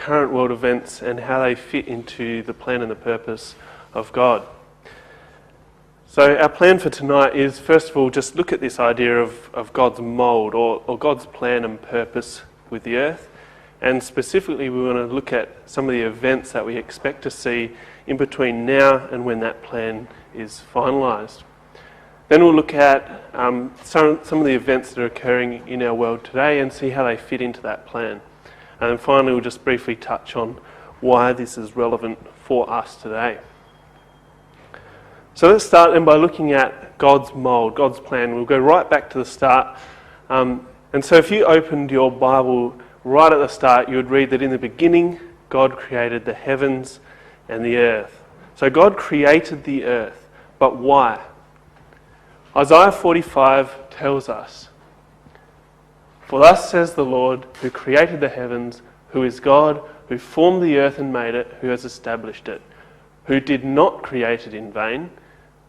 current world events and how they fit into the plan and the purpose of God. So our plan for tonight is, first of all, just look at this idea of God's mould or God's plan and purpose with the earth. And specifically, we want to look at some of the events that we expect to see in between now and when that plan is finalised. Then we'll look at some of the events that are occurring in our world today and see how they fit into that plan. And then finally, we'll just briefly touch on why this is relevant for us today. So let's start then by looking at God's mould, God's plan. We'll go right back to the start. And so if you opened your Bible right at the start, you would read that in the beginning, God created the heavens and the earth. So God created the earth, but why? Isaiah 45 tells us, "For thus says the Lord, who created the heavens, who is God, who formed the earth and made it, who has established it, who did not create it in vain,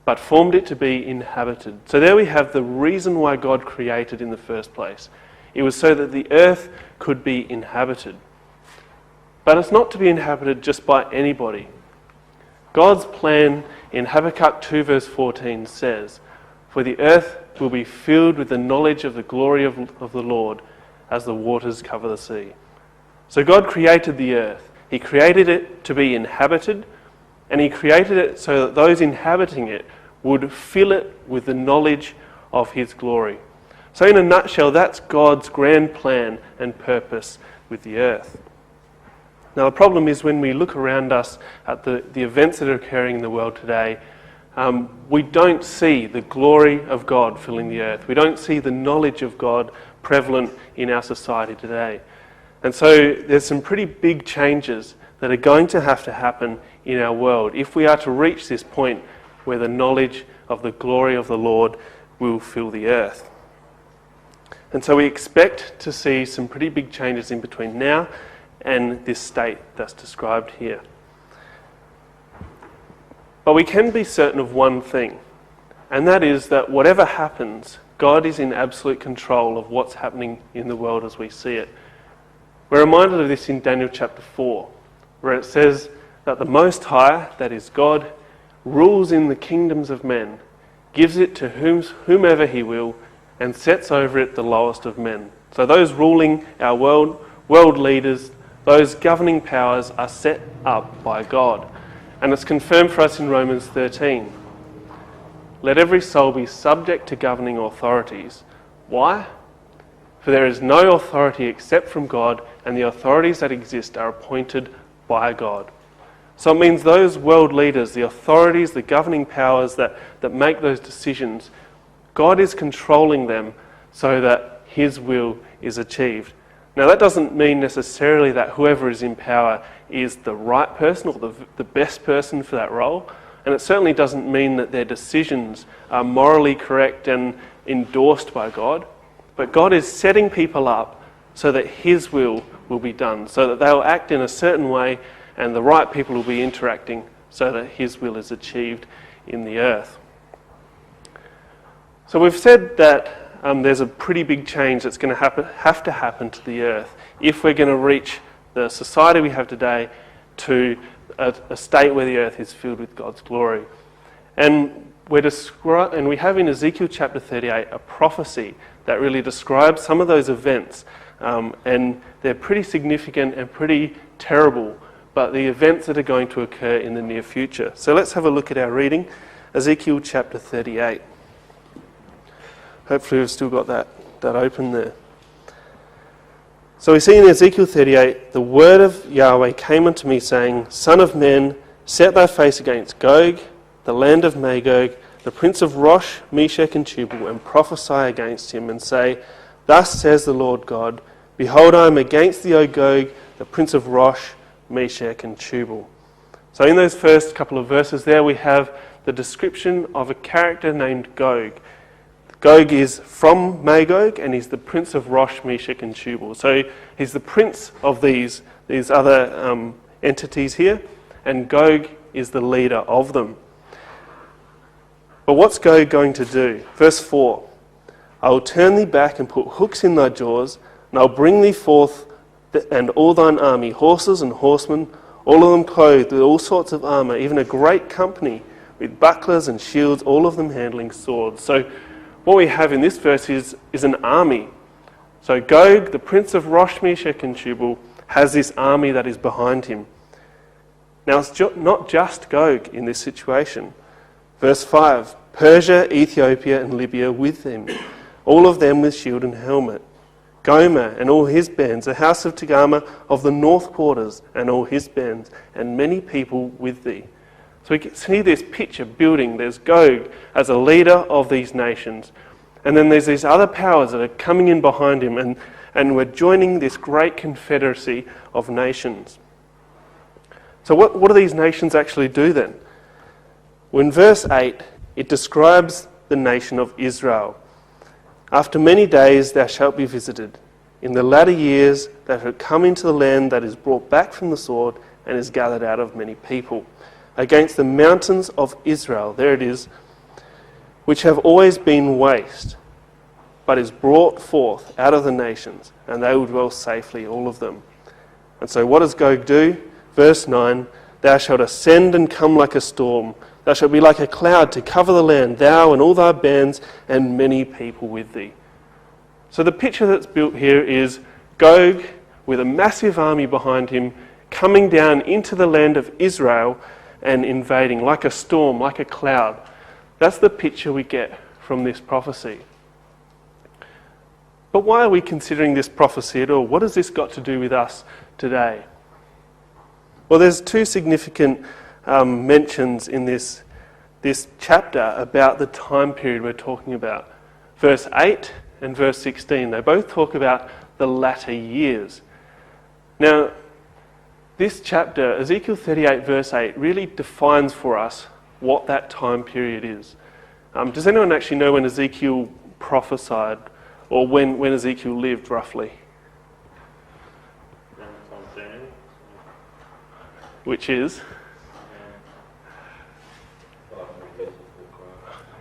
but formed it to be inhabited." So there we have the reason why God created in the first place. It was so that the earth could be inhabited. But it's not to be inhabited just by anybody. God's plan in Habakkuk 2 verse 14 says, "For the earth will be filled with the knowledge of the glory of the Lord as the waters cover the sea." So God created the earth. He created it to be inhabited, and He created it so that those inhabiting it would fill it with the knowledge of His glory. So in a nutshell, that's God's grand plan and purpose with the earth. Now the problem is when we look around us at the events that are occurring in the world today, we don't see the glory of God filling the earth. We don't see the knowledge of God prevalent in our society today. And so there's some pretty big changes that are going to happen in our world if we are to reach this point where the knowledge of the glory of the Lord will fill the earth. And so we expect to see some pretty big changes in between now and this state that's described here. But we can be certain of one thing, and that is that whatever happens, God is in absolute control of what's happening in the world as we see it. We're reminded of this in Daniel chapter 4, where it says that the Most High, that is God, rules in the kingdoms of men, gives it to whomever He will, and sets over it the lowest of men. So those ruling our world leaders, those governing powers are set up by God. And it's confirmed for us in Romans 13. "Let every soul be subject to governing authorities." Why? "For there is no authority except from God, and the authorities that exist are appointed by God." So it means those world leaders, the authorities, the governing powers that make those decisions, God is controlling them so that His will is achieved. Now that doesn't mean necessarily that whoever is in power is the right person or the best person for that role. And it certainly doesn't mean that their decisions are morally correct and endorsed by God. But God is setting people up so that His will be done, so that they'll act in a certain way and the right people will be interacting so that His will is achieved in the earth. So we've said that there's a pretty big change that's going to have to happen to the earth if we're going to reach the society we have today to a state where the earth is filled with God's glory. And we have in Ezekiel chapter 38 a prophecy that really describes some of those events, and they're pretty significant and pretty terrible, but the events that are going to occur in the near future. So let's have a look at our reading, Ezekiel chapter 38. Hopefully we've still got that open there. So we see in Ezekiel 38, "The word of Yahweh came unto me, saying, Son of man, set thy face against Gog, the land of Magog, the prince of Rosh, Meshech, and Tubal, and prophesy against him, and say, Thus says the Lord God, Behold, I am against thee, O Gog, the prince of Rosh, Meshech, and Tubal." So in those first couple of verses there, we have the description of a character named Gog. Gog is from Magog, and he's the prince of Rosh, Meshech, and Tubal. So he's the prince of these other entities here, and Gog is the leader of them. But what's Gog going to do? Verse 4, "I will turn thee back and put hooks in thy jaws, and I'll bring thee forth and all thine army, horses and horsemen, all of them clothed with all sorts of armour, even a great company with bucklers and shields, all of them handling swords. So what we have in this verse is an army. So Gog, the prince of Rosh, Meshech and Tubal, has this army that is behind him. Now it's not just Gog in this situation. Verse 5, Persia, Ethiopia and Libya with them, all of them with shield and helmet. Gomer and all his bands, the house of Togarmah of the north quarters and all his bands, and many people with thee. So we can see this picture building. There's Gog as a leader of these nations. And then there's these other powers that are coming in behind him, and we're joining this great confederacy of nations. So what do these nations actually do then? Well, in verse 8, it describes the nation of Israel. After many days thou shalt be visited. In the latter years thou shalt come into the land that is brought back from the sword and is gathered out of many people. Against the mountains of Israel, there it is, which have always been waste, but is brought forth out of the nations, and they will dwell safely, all of them. And so what does Gog do? Verse 9, thou shalt ascend and come like a storm. Thou shalt be like a cloud to cover the land, thou and all thy bands, and many people with thee. So the picture that's built here is Gog with a massive army behind him, coming down into the land of Israel and invading like a storm, like a cloud. That's the picture we get from this prophecy. But why are we considering this prophecy at all? What has this got to do with us today? Well, there's two significant mentions in this chapter about the time period we're talking about. Verse 8 and verse 16, they both talk about the latter years. Now, this chapter, Ezekiel 38 verse 8, really defines for us what that time period is. Does anyone actually know when Ezekiel prophesied, or when Ezekiel lived roughly? Which is?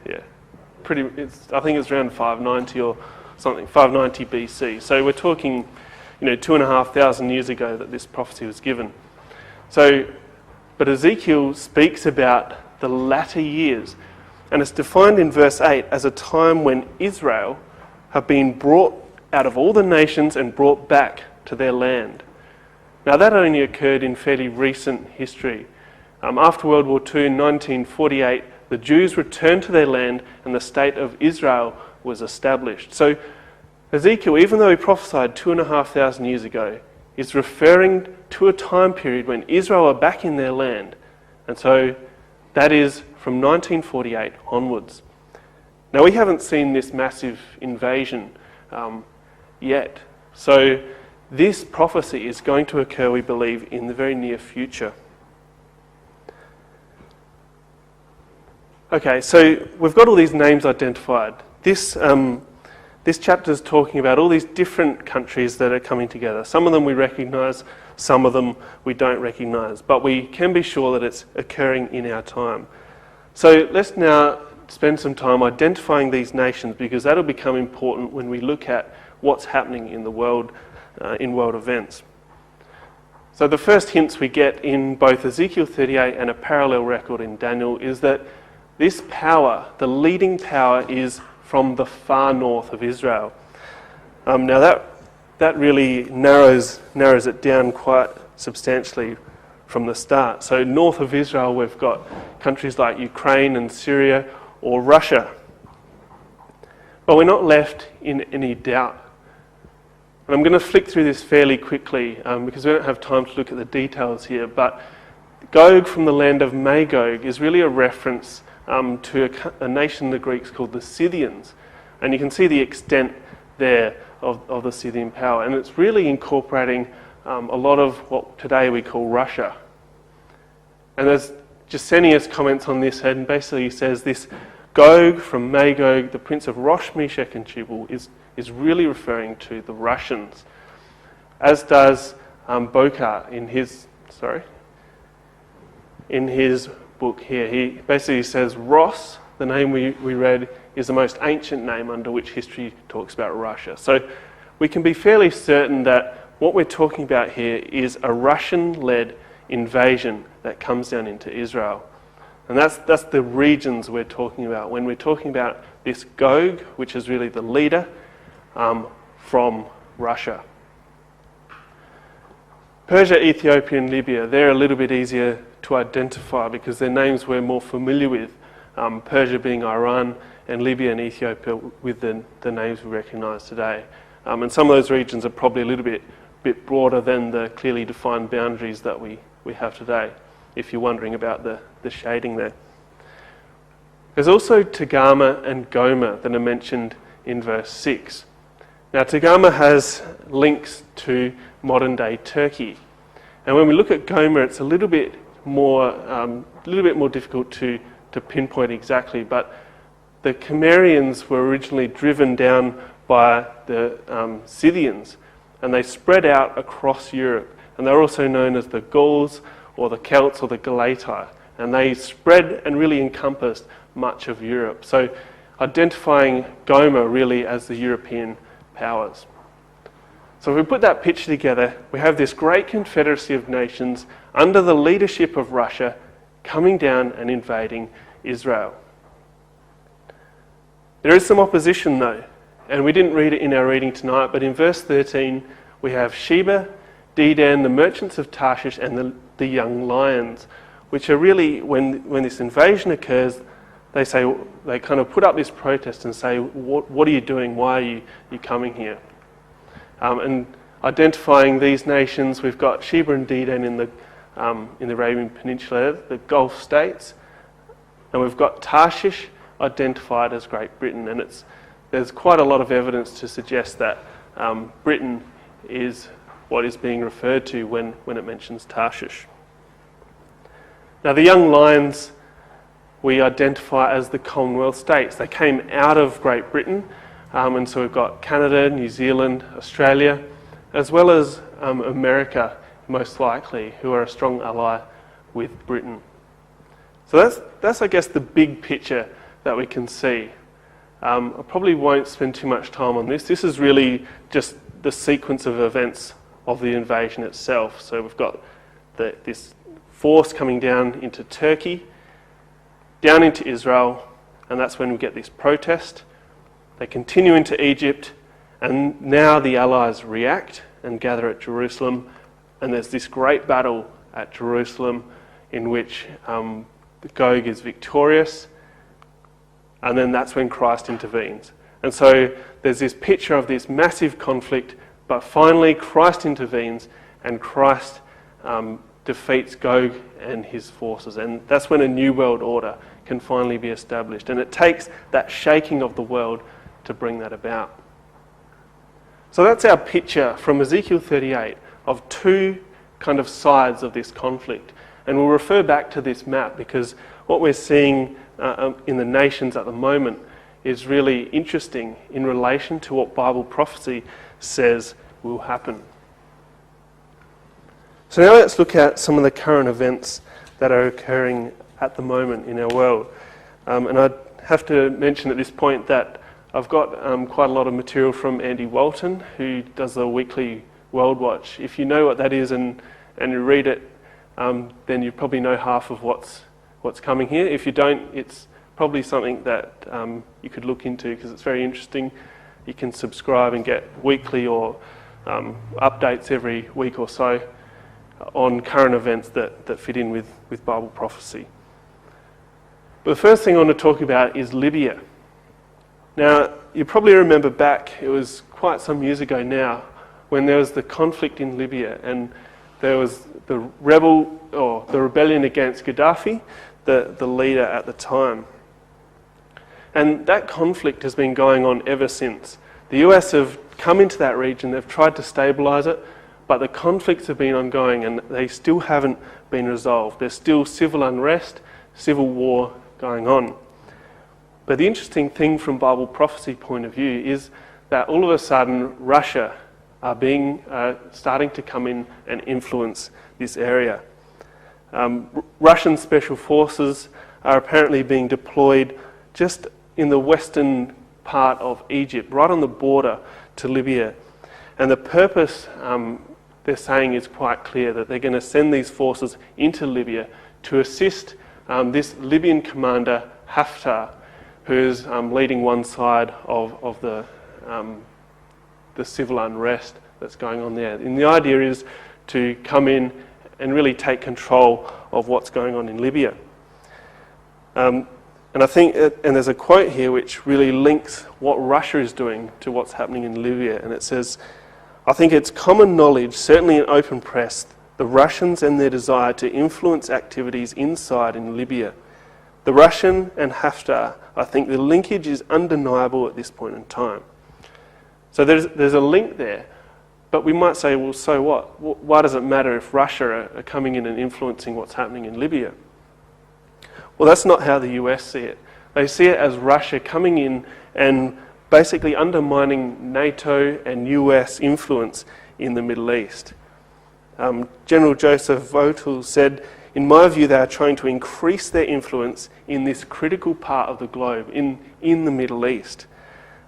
Yeah, I think it's around 590 or something, 590 BC. So we're talking, 2,500 years ago that this prophecy was given. But Ezekiel speaks about the latter years, and it's defined in verse 8 as a time when Israel have been brought out of all the nations and brought back to their land. Now that only occurred in fairly recent history. After World War II in 1948, the Jews returned to their land and the state of Israel was established. So Ezekiel, even though he prophesied 2,500 years ago, is referring to a time period when Israel are back in their land. And so that is from 1948 onwards. Now we haven't seen this massive invasion yet. So this prophecy is going to occur, we believe, in the very near future. Okay, so we've got all these names identified. This chapter is talking about all these different countries that are coming together. Some of them we recognise, some of them we don't recognise, but we can be sure that it's occurring in our time. So let's now spend some time identifying these nations, because that'll become important when we look at what's happening in the world, in world events. So the first hints we get in both Ezekiel 38 and a parallel record in Daniel is that this power, the leading power, is from the far north of Israel. Now that really narrows it down quite substantially from the start. So north of Israel we've got countries like Ukraine and Syria or Russia. But we're not left in any doubt. And I'm going to flick through this fairly quickly because we don't have time to look at the details here, but Gog from the land of Magog is really a reference to a nation the Greeks called the Scythians. And you can see the extent there of the Scythian power. And it's really incorporating a lot of what today we call Russia. And there's Gesenius comments on this and basically says this Gog from Magog, the prince of Rosh, Meshech and Tubal, is really referring to the Russians. As does Bokar in his book here. He basically says Ross, the name we read, is the most ancient name under which history talks about Russia. So we can be fairly certain that what we're talking about here is a Russian-led invasion that comes down into Israel. And that's the regions we're talking about. When we're talking about this Gog, which is really the leader from Russia. Persia, Ethiopia and Libya, they're a little bit easier to identify because they're names we're more familiar with. Persia being Iran and Libya and Ethiopia with the names we recognise today. And some of those regions are probably a little bit broader than the clearly defined boundaries that we have today, if you're wondering about the shading there. There's also Togarmah and Gomer that are mentioned in verse 6. Now Togarmah has links to modern day Turkey. And when we look at Gomer, it's a little bit more difficult to pinpoint exactly, but the Cimmerians were originally driven down by the Scythians, and they spread out across Europe. And they're also known as the Gauls or the Celts or the Galati. And they spread and really encompassed much of Europe. So identifying Gomer really as the European powers. So if we put that picture together, we have this great confederacy of nations under the leadership of Russia coming down and invading Israel. There is some opposition though, and we didn't read it in our reading tonight, but in verse 13 we have Sheba, Dedan, the merchants of Tarshish, and the young lions, which are really, when this invasion occurs, they kind of put up this protest and say, what are you doing? Why are you coming here? And identifying these nations, we've got Sheba and Dedan in the Arabian Peninsula, the Gulf states, and we've got Tarshish identified as Great Britain, and there's quite a lot of evidence to suggest that Britain is what is being referred to when it mentions Tarshish. Now the young lions we identify as the Commonwealth states. They came out of Great Britain, and so we've got Canada, New Zealand, Australia, as well as America, most likely, who are a strong ally with Britain. So that's I guess the big picture that we can see. I probably won't spend too much time on this. This is really just the sequence of events of the invasion itself. So we've got this force coming down into Turkey, down into Israel, and that's when we get this protest. They continue into Egypt, and now the Allies react and gather at Jerusalem, and there's this great battle at Jerusalem in which Gog is victorious, and then that's when Christ intervenes. And so there's this picture of this massive conflict, but finally Christ intervenes, and Christ defeats Gog and his forces. And that's when a new world order can finally be established. And it takes that shaking of the world to bring that about. So that's our picture from Ezekiel 38 of two kind of sides of this conflict. And we'll refer back to this map because what we're seeing in the nations at the moment is really interesting in relation to what Bible prophecy says will happen. So now let's look at some of the current events that are occurring at the moment in our world. And I'd have to mention at this point that I've got quite a lot of material from Andy Walton, who does the weekly World Watch. If you know what that is and you read it, then you probably know half of what's coming here. If you don't, it's probably something that you could look into because it's very interesting. You can subscribe and get weekly or updates every week or so on current events that fit in with Bible prophecy. But the first thing I want to talk about is Libya. Now, you probably remember back, it was quite some years ago now, when there was the conflict in Libya and there was the rebellion against Gaddafi, the leader at the time. And that conflict has been going on ever since. The US have come into that region, they've tried to stabilise it, but the conflicts have been ongoing and they still haven't been resolved. There's still civil unrest, civil war going on. But the interesting thing from Bible prophecy point of view is that all of a sudden Russia are starting to come in and influence this area. Russian special forces are apparently being deployed just in the western part of Egypt, right on the border to Libya. And the purpose they're saying is quite clear, that they're going to send these forces into Libya to assist this Libyan commander Haftar, who is leading one side of the civil unrest that's going on there. And the idea is to come in and really take control of what's going on in Libya. And I think, and there's a quote here which really links what Russia is doing to what's happening in Libya, and it says, "I think it's common knowledge, certainly in open press, the Russians and their desire to influence activities inside in Libya. The Russian and Haftar, I think the linkage is undeniable at this point in time." So there's a link there, but we might say, well, so what? Why does it matter if Russia are coming in and influencing what's happening in Libya? Well, that's not how the US see it. They see it as Russia coming in and basically undermining NATO and US influence in the Middle East. General Joseph Votel said, "In my view, they are trying to increase their influence in this critical part of the globe, in the Middle East.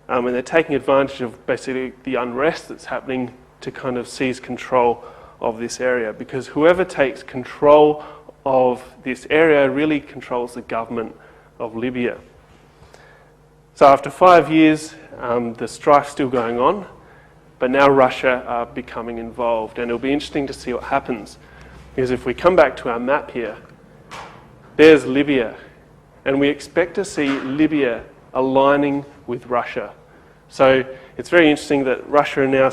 And they're taking advantage of basically the unrest that's happening to kind of seize control of this area, because whoever takes control of this area really controls the government of Libya." So after 5 years, the strife's still going on, but now Russia are becoming involved, and it'll be interesting to see what happens. Because if we come back to our map here, there's Libya, and we expect to see Libya aligning with Russia. So it's very interesting that Russia are now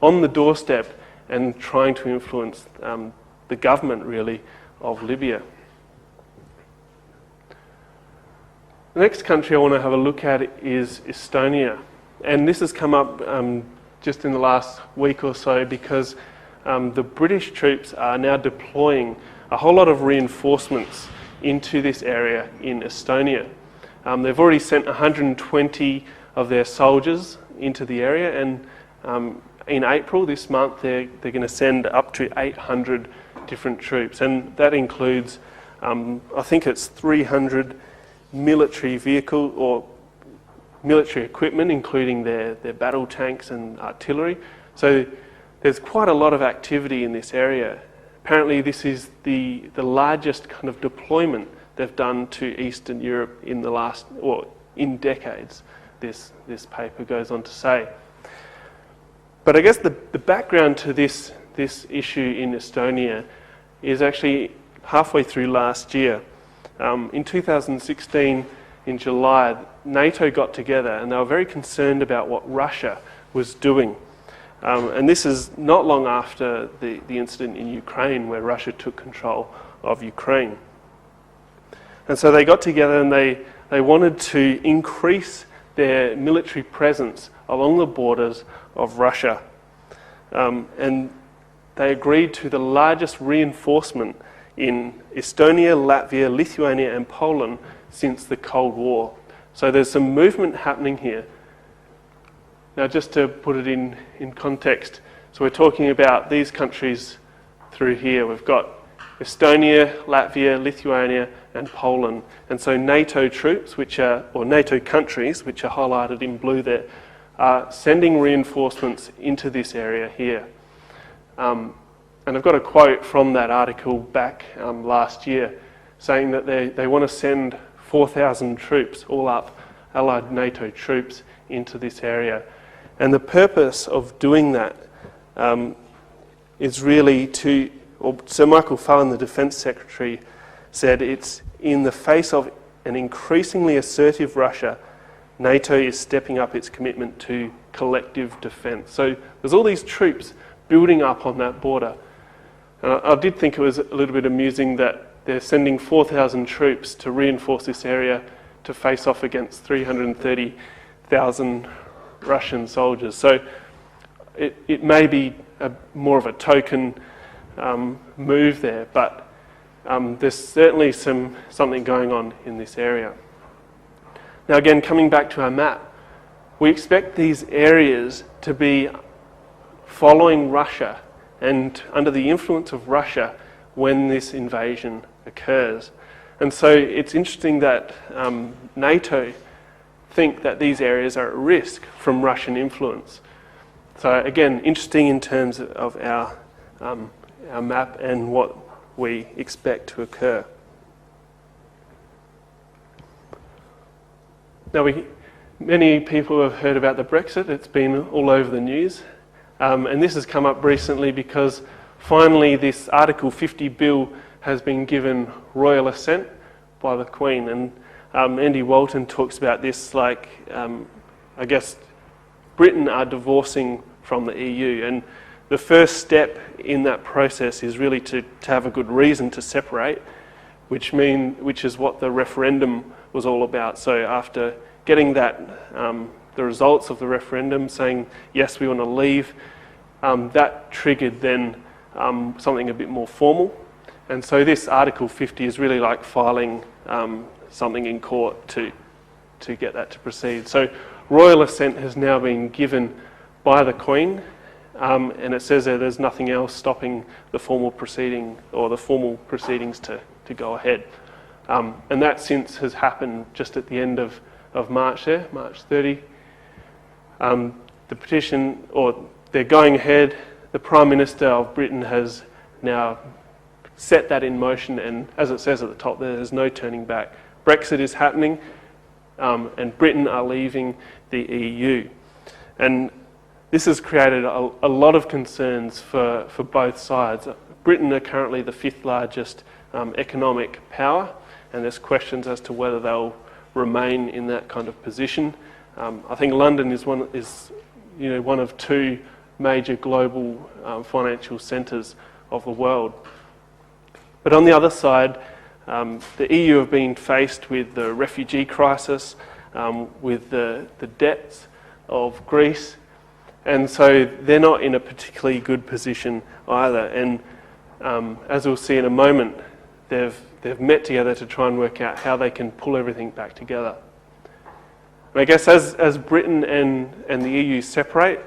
on the doorstep and trying to influence the government, really, of Libya. The next country I want to have a look at is Estonia. And this has come up just in the last week or so because the British troops are now deploying a whole lot of reinforcements into this area in Estonia. They've already sent 120 of their soldiers into the area, and in April this month they're going to send up to 800 different troops, and that includes I think it's 300 military vehicle or military equipment, including their battle tanks and artillery. So there's quite a lot of activity in this area. Apparently this is the largest kind of deployment they've done to Eastern Europe in the last, or in decades, this paper goes on to say. But I guess the background to this issue in Estonia is actually halfway through last year. In 2016, in July, NATO got together and they were very concerned about what Russia was doing. And this is not long after the incident in Ukraine, where Russia took control of Ukraine. And so they got together and they wanted to increase their military presence along the borders of Russia. And they agreed to the largest reinforcement in Estonia, Latvia, Lithuania and Poland since the Cold War. So there's some movement happening here. Now, just to put it in context, so we're talking about these countries through here. We've got Estonia, Latvia, Lithuania and Poland. And so NATO troops, or NATO countries, which are highlighted in blue there, are sending reinforcements into this area here. And I've got a quote from that article back last year saying that they want to send 4,000 troops, all up, allied NATO troops, into this area. And the purpose of doing that is really to, or Sir Michael Fallon, the Defence Secretary, said it's in the face of an increasingly assertive Russia, NATO is stepping up its commitment to collective defence. So there's all these troops building up on that border. And I did think it was a little bit amusing that they're sending 4,000 troops to reinforce this area to face off against 330,000 Russian soldiers. So it may be more of a token move there, but there's certainly something going on in this area. Now again, coming back to our map, we expect these areas to be following Russia and under the influence of Russia when this invasion occurs. And so it's interesting that NATO think that these areas are at risk from Russian influence. So again, interesting in terms of our our map and what we expect to occur. Now, many people have heard about the Brexit. It's been all over the news. And this has come up recently because finally this Article 50 bill has been given royal assent by the Queen. And Andy Walton talks about this like, I guess, Britain are divorcing from the EU. And the first step in that process is really to have a good reason to separate, which is what the referendum was all about. So after getting that, the results of the referendum saying, yes, we want to leave, that triggered then something a bit more formal. And so this Article 50 is really like filing something in court to get that to proceed. So royal assent has now been given by the Queen, and it says there's nothing else stopping the formal proceeding or the formal proceedings to go ahead. And that since has happened just at the end of March there, March 30. The petition, or they're going ahead. The Prime Minister of Britain has now set that in motion, and as it says at the top, there's no turning back. Brexit is happening, and Britain are leaving the EU. And this has created a lot of concerns for both sides. Britain are currently the fifth largest economic power, and there's questions as to whether they'll remain in that kind of position. I think London is one of two major global financial centres of the world. But on the other side, the EU have been faced with the refugee crisis, with the debts of Greece, and so they're not in a particularly good position either. And as we'll see in a moment, they've met together to try and work out how they can pull everything back together. And I guess as Britain and the EU separate,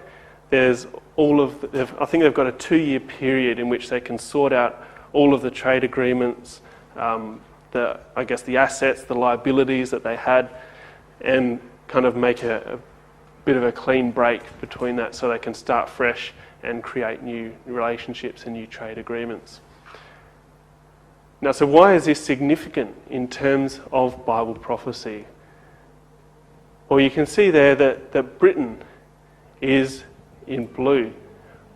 there's I think they've got a 2-year period in which they can sort out all of the trade agreements, the assets, the liabilities that they had, and kind of make a bit of a clean break between that so they can start fresh and create new relationships and new trade agreements. Now, so why is this significant in terms of Bible prophecy? Well, you can see there that Britain is in blue.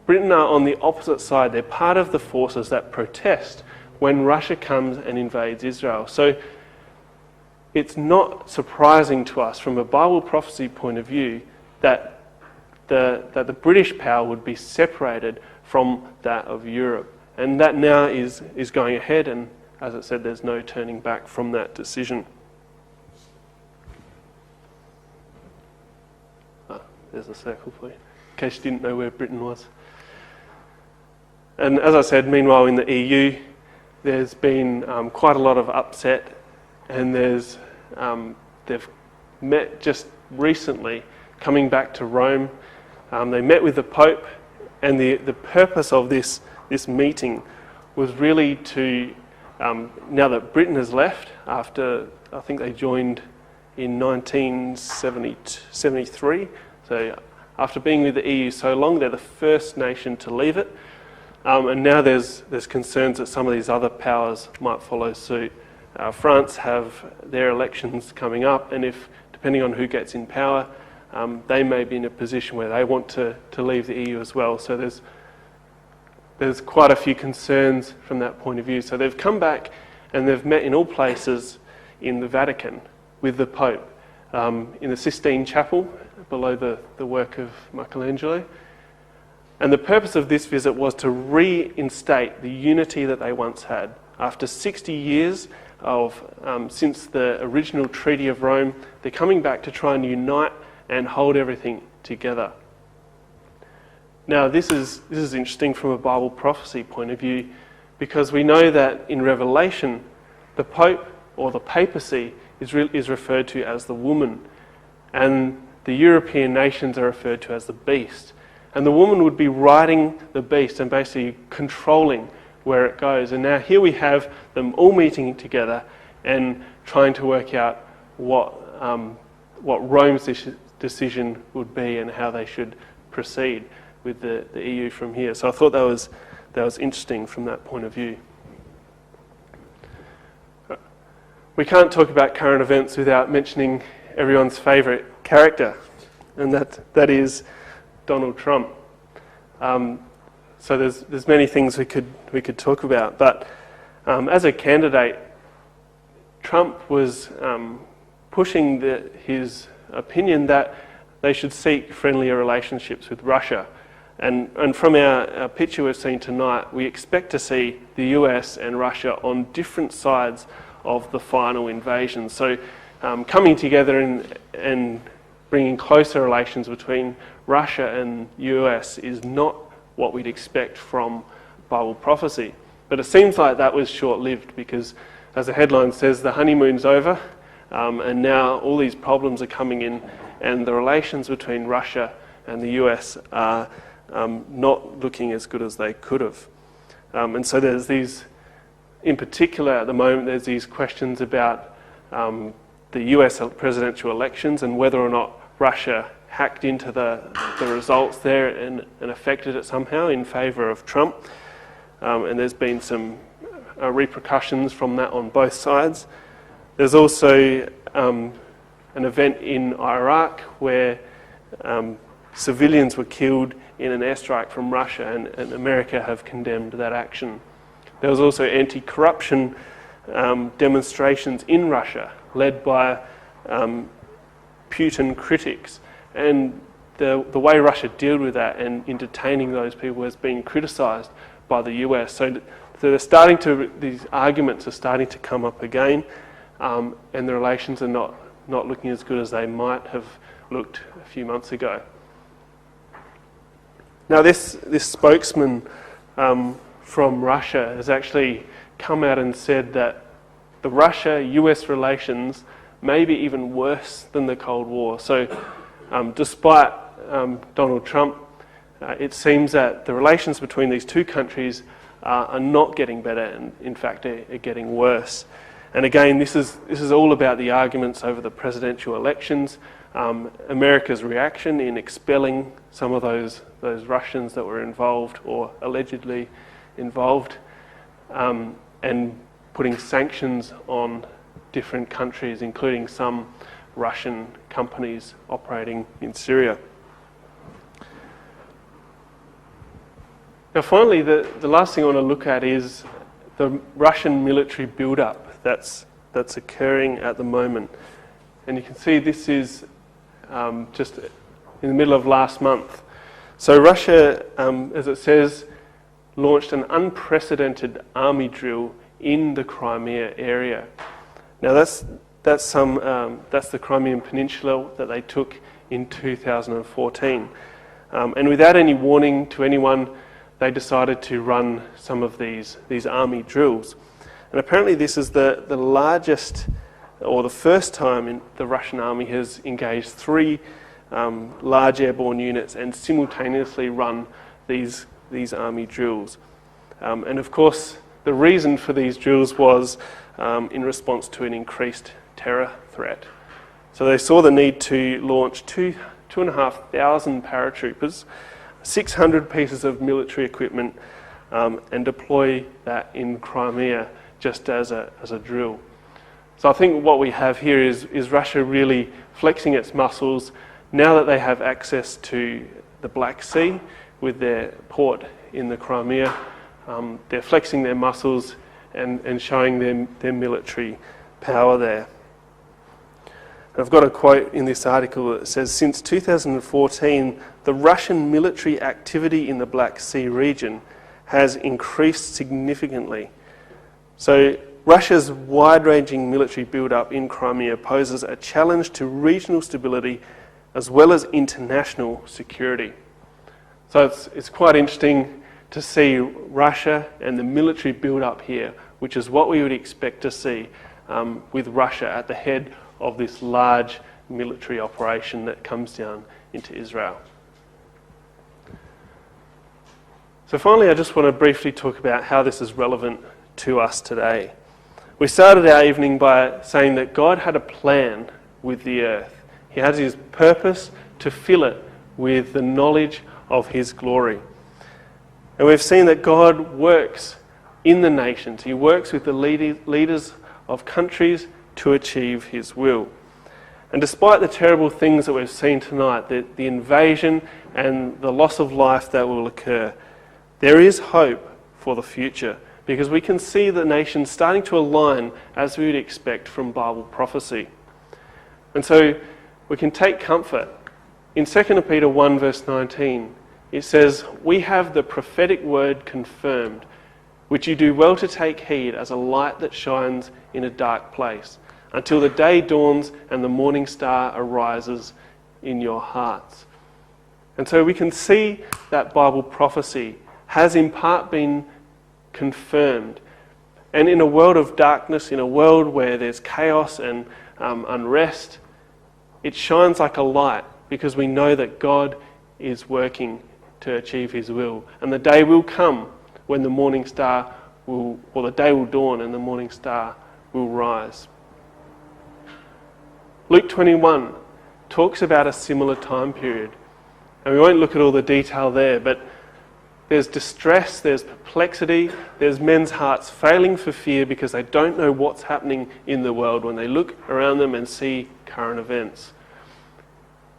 Britain are on the opposite side. They're part of the forces that protest when Russia comes and invades Israel. So it's not surprising to us from a Bible prophecy point of view that the British power would be separated from that of Europe. And that now is going ahead, and as it said, there's no turning back from that decision. There's a circle for you, in case you didn't know where Britain was. And as I said, meanwhile in the EU, there's been quite a lot of upset, and they've met just recently, coming back to Rome. They met with the Pope, and the purpose of this meeting was really to, now that Britain has left, after I think they joined in 1973, so after being with the EU so long, they're the first nation to leave it. And now there's concerns that some of these other powers might follow suit. France have their elections coming up, and depending on who gets in power, they may be in a position where they want to leave the EU as well. So there's quite a few concerns from that point of view. So they've come back and they've met in all places in the Vatican with the Pope, in the Sistine Chapel below the work of Michelangelo. And the purpose of this visit was to reinstate the unity that they once had. After 60 years since the original Treaty of Rome, they're coming back to try and unite and hold everything together. Now, this is interesting from a Bible prophecy point of view, because we know that in Revelation, the Pope or the papacy is referred to as the woman, and the European nations are referred to as the beast. And the woman would be riding the beast and basically controlling where it goes. And now here we have them all meeting together and trying to work out what Rome's decision would be and how they should proceed with the EU from here. So I thought that that was interesting from that point of view. We can't talk about current events without mentioning everyone's favourite character, and that is Donald Trump. So there's many things we could talk about, but as a candidate, Trump was pushing his opinion that they should seek friendlier relationships with Russia. And from our picture we've seen tonight, we expect to see the US and Russia on different sides of the final invasion. So coming together and bringing closer relations between Russia and US is not what we'd expect from Bible prophecy. But it seems like that was short-lived because, as the headline says, the honeymoon's over, and now all these problems are coming in, and the relations between Russia and the US are not looking as good as they could have. And so there's these, in particular at the moment, there's these questions about the US presidential elections and whether or not Russia hacked into the results there and affected it somehow in favour of Trump. And there's been some repercussions from that on both sides. There's also an event in Iraq where civilians were killed in an airstrike from Russia, and America have condemned that action. There was also anti-corruption demonstrations in Russia led by Putin critics, and the way Russia dealt with that and in detaining those people has been criticised by the US. So these arguments are starting to come up again, and the relations are not looking as good as they might have looked a few months ago. Now this spokesman from Russia has actually come out and said that the Russia-US relations may be even worse than the Cold War. So despite Donald Trump, it seems that the relations between these two countries are not getting better, and in fact are getting worse. And again, this is all about the arguments over the presidential elections, America's reaction in expelling some of those Russians that were involved or allegedly involved, and putting sanctions on different countries, including some Russian companies operating in Syria. Now finally, the last thing I want to look at is the Russian military build-up that's occurring at the moment. And you can see this is just in the middle of last month. So Russia, as it says, launched an unprecedented army drill in the Crimea area. Now that's the Crimean Peninsula that they took in 2014. And without any warning to anyone, they decided to run some of these army drills. And apparently this is the largest, or the first time the Russian army has engaged three large airborne units and simultaneously run these army drills. And of course, the reason for these drills was in response to an increased terror threat. So they saw the need to launch 2,500 paratroopers, 600 pieces of military equipment, and deploy that in Crimea just as a drill. So I think what we have here is Russia really flexing its muscles now that they have access to the Black Sea with their port in the Crimea. They're flexing their muscles and showing their military power there. I've got a quote in this article that says, since 2014, the Russian military activity in the Black Sea region has increased significantly. So Russia's wide-ranging military build-up in Crimea poses a challenge to regional stability as well as international security. So it's quite interesting to see Russia and the military build-up here, which is what we would expect to see with Russia at the head of this large military operation that comes down into Israel. So finally, I just want to briefly talk about how this is relevant to us today. We started our evening by saying that God had a plan with the earth. He has his purpose to fill it with the knowledge of his glory. And we've seen that God works in the nations. He works with the leaders of countries to achieve his will. And despite the terrible things that we've seen tonight, the invasion and the loss of life that will occur, there is hope for the future, because we can see the nations starting to align as we would expect from Bible prophecy. And so we can take comfort. In 2 Peter 1 verse 19, it says, "We have the prophetic word confirmed, which you do well to take heed as a light that shines in a dark place, until the day dawns and the morning star arises in your hearts." And so we can see that Bible prophecy has in part been confirmed. And in a world of darkness, in a world where there's chaos and unrest, it shines like a light, because we know that God is working to achieve his will. And the day will come when the morning star will, or the day will dawn and the morning star will rise. Luke 21 talks about a similar time period. And we won't look at all the detail there, but there's distress, there's perplexity, there's men's hearts failing for fear because they don't know what's happening in the world when they look around them and see current events.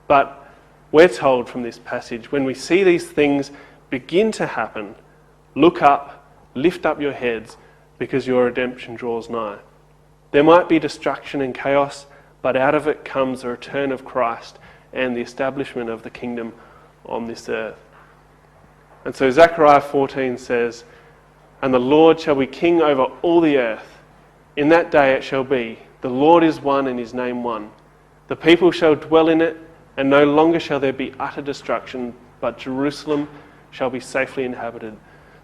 But we're told from this passage, when we see these things begin to happen, look up, lift up your heads, because your redemption draws nigh. There might be destruction and chaos, but out of it comes the return of Christ and the establishment of the kingdom on this earth. And so Zechariah 14 says, "And the Lord shall be king over all the earth. In that day it shall be, the Lord is one and his name one. The people shall dwell in it, and no longer shall there be utter destruction, but Jerusalem shall be safely inhabited."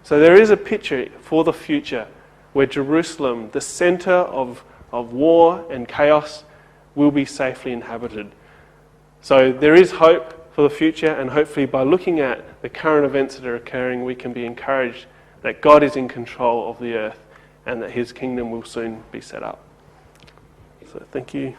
So there is a picture for the future where Jerusalem, the centre of war and chaos, will be safely inhabited. So there is hope for the future, and hopefully by looking at the current events that are occurring, we can be encouraged that God is in control of the earth and that his kingdom will soon be set up. So thank you.